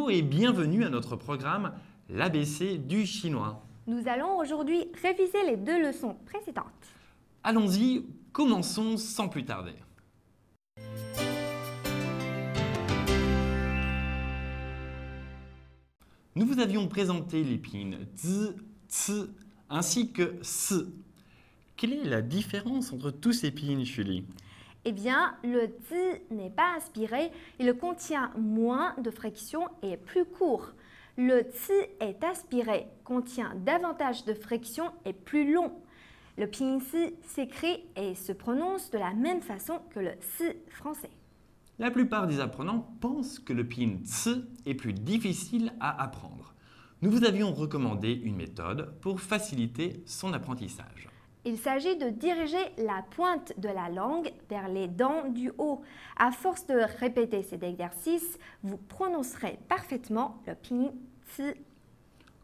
Bonjour et bienvenue à notre programme l'ABC du chinois. Nous allons aujourd'hui réviser les deux leçons précédentes. Allons-y, commençons sans plus tarder. Nous vous avions présenté les pinyin zi, ci ainsi que si. Quelle est la différence entre tous ces pinyin, Julie? Eh bien, le zi n'est pas aspiré, il contient moins de friction et est plus court. Le ci est aspiré, contient davantage de friction et plus long. Le pinyin si s'écrit et se prononce de la même façon que le si français. La plupart des apprenants pensent que le pinyin ci est plus difficile à apprendre. Nous vous avions recommandé une méthode pour faciliter son apprentissage. Il s'agit de diriger la pointe de la langue vers les dents du haut. À force de répéter cet exercice, vous prononcerez parfaitement le pinyin ci.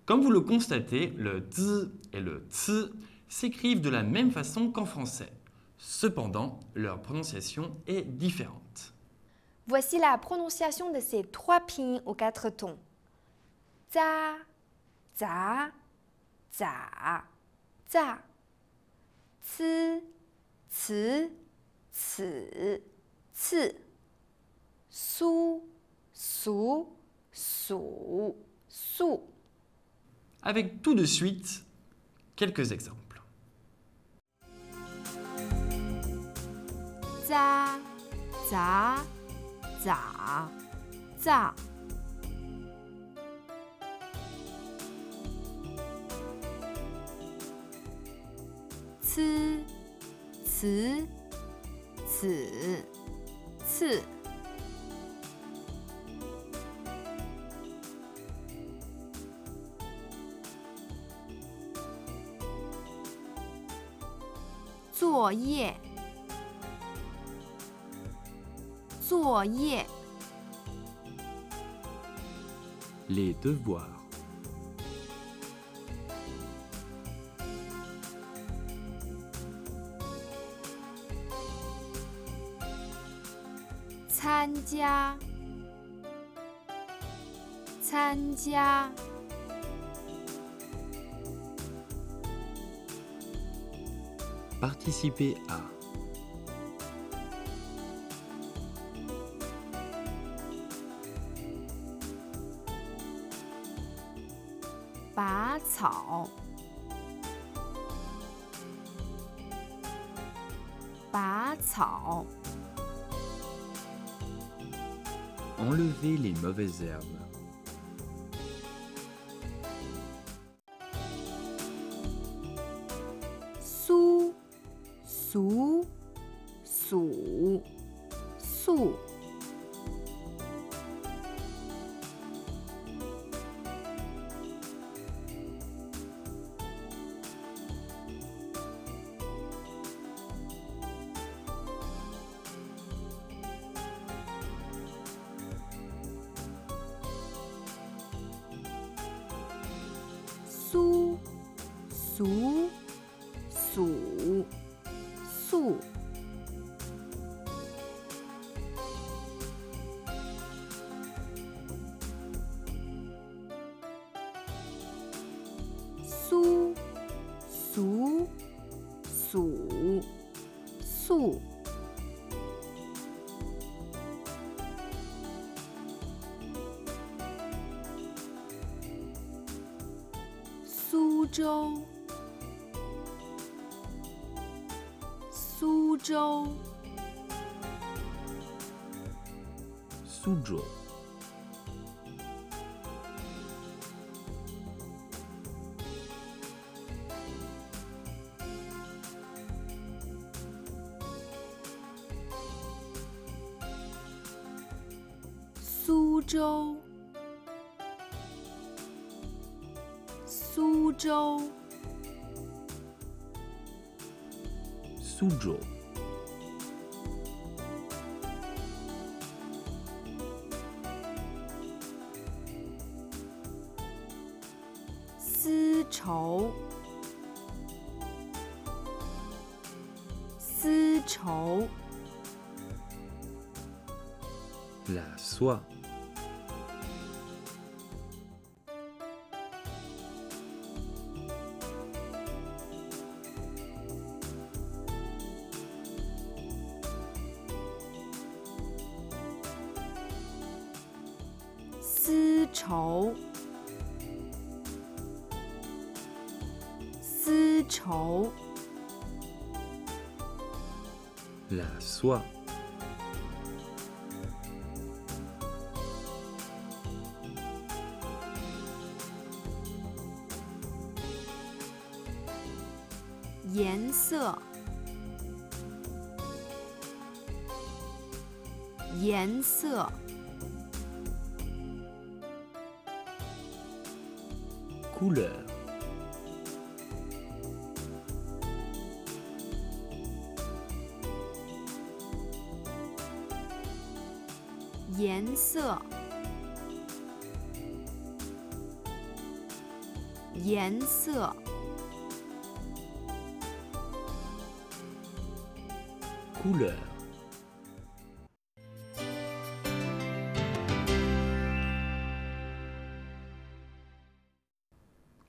Comme vous le constatez, le zi et le ci s'écrivent de la même façon qu'en français. Cependant, leur prononciation est différente. Voici la prononciation de ces trois pinyins aux quatre tons. Za, za, za, za. Ci, ci, ci, ci. Su, su, su, su. Avec tout de suite quelques exemples. Za, za, za, za. Ci, ci, ci, ci. Zuo ye, zuo ye. Les devoirs. Can加, can加. Participer à. Ba cao, ba cao. Enlever les mauvaises herbes. Su, su, su, su. Su, su, su, su. Su, su, su, su. Suzhou, Suzhou. Suzhou. Suzhou, Suzhou. Suzhou.丝绸，丝绸。La soie. 绸，丝绸， La soie. 颜色，颜色， Couleur. 颜色，颜色， Couleur.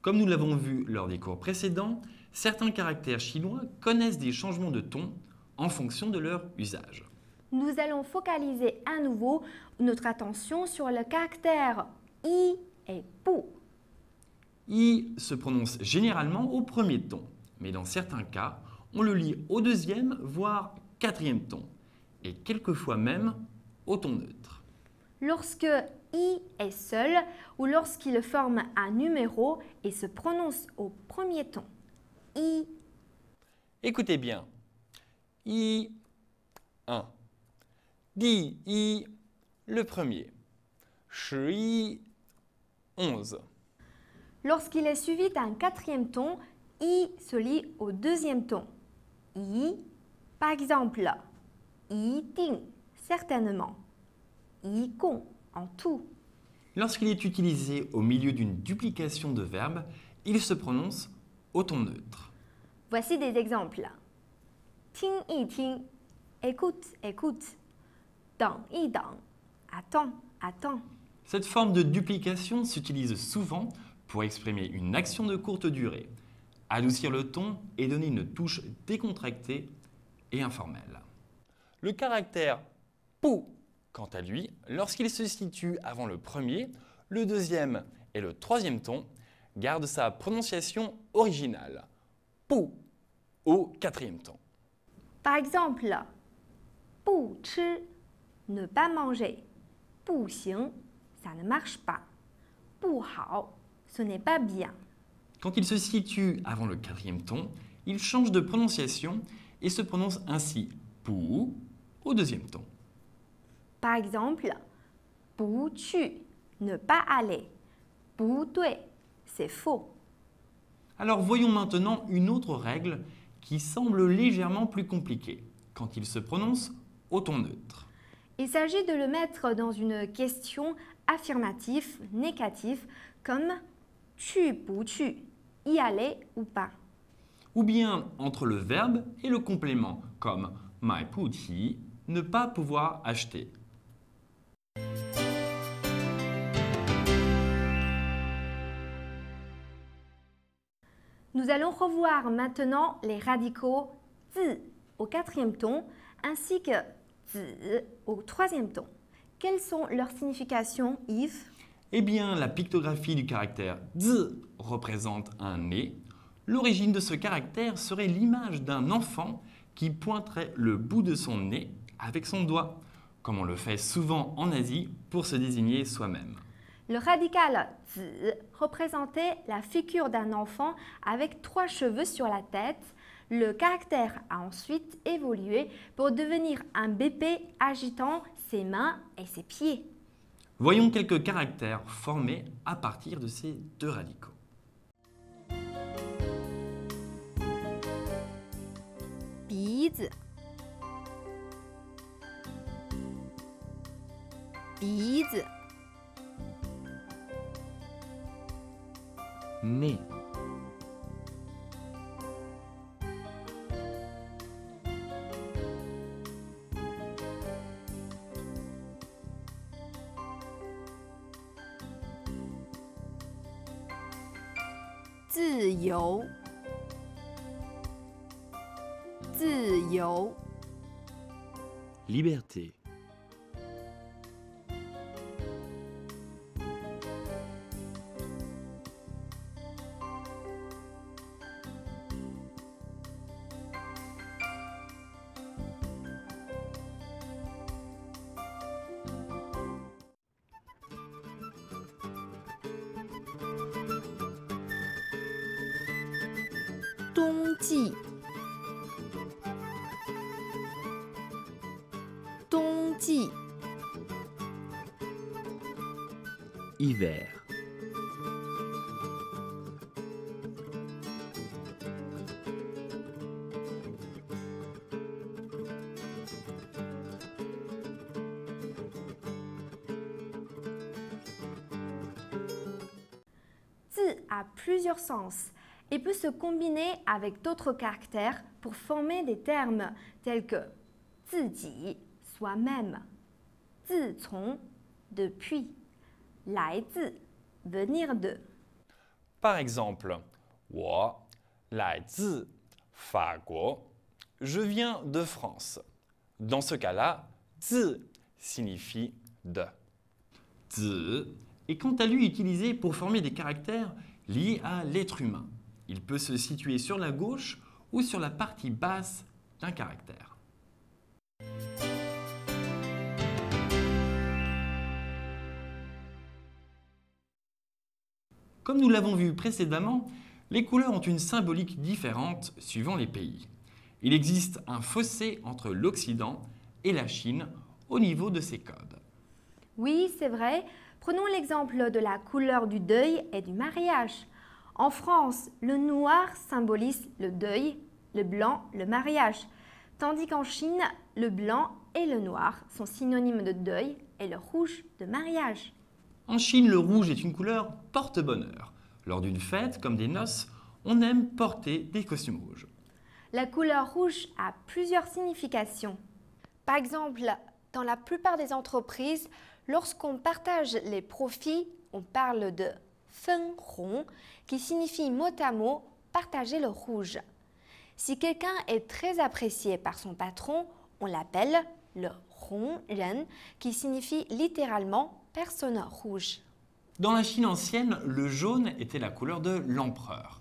Comme nous l'avons vu lors des cours précédents, certains caractères chinois connaissent des changements de ton en fonction de leur usage. Nous allons focaliser à nouveau notre attention sur le caractère i et pu. I se prononce généralement au premier ton, mais dans certains cas, on le lit au deuxième, voire quatrième ton, et quelquefois même au ton neutre. Lorsque i est seul ou lorsqu'il forme un numéro et se prononce au premier ton. I, Écoutez bien. I, 1. Di, I, le premier. Shi, 11. lorsqu'il est suivi d'un quatrième ton, i se lit au deuxième ton. I, par exemple, i ding, certainement. I gong, en tout. Lorsqu'il est utilisé au milieu d'une duplication de verbes, il se prononce au ton neutre. Voici des exemples. Ting yi ting, écoute, écoute. Dang yi dang, attends, attends. Cette forme de duplication s'utilise souvent pour exprimer une action de courte durée, adoucir le ton et donner une touche décontractée et informelle. Le caractère pu, quant à lui, lorsqu'il se situe avant le premier, le deuxième et le troisième ton, garde sa prononciation originale, pu, au quatrième ton. Par exemple, 不吃, ne pas manger. 不行, ça ne marche pas. 不好, ce n'est pas bien. Quand il se situe avant le quatrième ton, il change de prononciation et se prononce ainsi pu au deuxième ton. Par exemple, 不去, ne pas aller. 不对, c'est faux. Alors voyons maintenant une autre règle qui semble légèrement plus compliquée quand il se prononce au ton neutre. Il s'agit de le mettre dans une question affirmative, négative, comme 去不去, y aller ou pas. Ou bien entre le verbe et le complément comme 买不起, ne pas pouvoir acheter. Nous allons revoir maintenant les radicaux zi au quatrième ton ainsi que zi au troisième ton. Quelles sont leurs significations, Yves? Eh bien, la pictographie du caractère z représente un nez. L'origine de ce caractère serait l'image d'un enfant qui pointerait le bout de son nez avec son doigt, comme on le fait souvent en Asie pour se désigner soi-même. Le radical zi représentait la figure d'un enfant avec 3 cheveux sur la tête. Le caractère a ensuite évolué pour devenir un bébé agitant ses mains et ses pieds. Voyons quelques caractères formés à partir de ces deux radicaux. Bise, bise, Nez, 自由，自由， liberté, 冬季冬季 Hiver. a plusieurs sens et peut se combiner avec d'autres caractères pour former des termes tels que 自己 soi-même, 自从 depuis, 来自 venir de. Par exemple, 我来自法国. Je viens de France. Dans ce cas-là, 自 signifie de. 自 est quant à lui utilisé pour former des caractères liés à l'être humain. Il peut se situer sur la gauche ou sur la partie basse d'un caractère. Comme nous l'avons vu précédemment, les couleurs ont une symbolique différente suivant les pays. Il existe un fossé entre l'Occident et la Chine au niveau de ces codes. Oui, c'est vrai. Prenons l'exemple de la couleur du deuil et du mariage. En France, le noir symbolise le deuil, le blanc le mariage, tandis qu'en Chine, le blanc et le noir sont synonymes de deuil et le rouge de mariage. En Chine, le rouge est une couleur porte-bonheur. Lors d'une fête, comme des noces, on aime porter des costumes rouges. La couleur rouge a plusieurs significations. Par exemple, dans la plupart des entreprises, lorsqu'on partage les profits, on parle de « feng hong » qui signifie mot à mot « partager le rouge ». Si quelqu'un est très apprécié par son patron, on l'appelle le « hong ren » qui signifie littéralement « personne rouge ». Dans la Chine ancienne, le jaune était la couleur de l'empereur.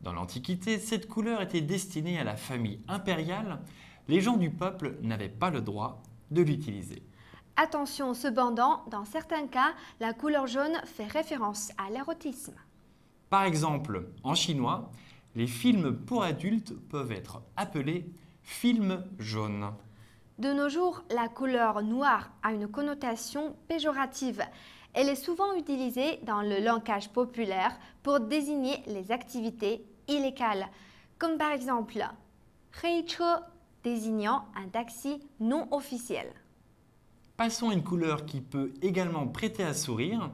Dans l'Antiquité, cette couleur était destinée à la famille impériale. Les gens du peuple n'avaient pas le droit de l'utiliser. Attention cependant, dans certains cas, la couleur jaune fait référence à l'érotisme. Par exemple, en chinois, les films pour adultes peuvent être appelés films jaunes. De nos jours, la couleur noire a une connotation péjorative. Elle est souvent utilisée dans le langage populaire pour désigner les activités illégales, comme par exemple « Heiche » désignant un taxi non officiel. Passons à une couleur qui peut également prêter à sourire.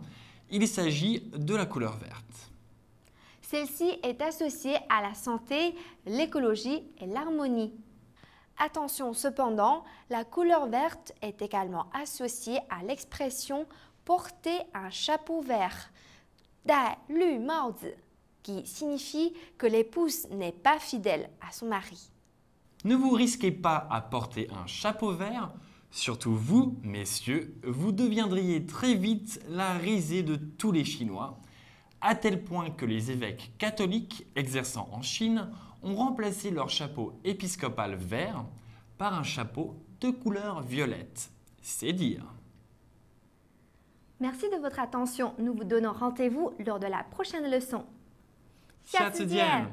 Il s'agit de la couleur verte. Celle-ci est associée à la santé, l'écologie et l'harmonie. Attention cependant, la couleur verte est également associée à l'expression « porter un chapeau vert » dai lu mao zi, qui signifie que l'épouse n'est pas fidèle à son mari. Ne vous risquez pas à porter un chapeau vert. Surtout vous, messieurs, vous deviendriez très vite la risée de tous les Chinois, à tel point que les évêques catholiques exerçant en Chine ont remplacé leur chapeau épiscopal vert par un chapeau de couleur violette. C'est dire. Merci de votre attention. Nous vous donnons rendez-vous lors de la prochaine leçon. 下次见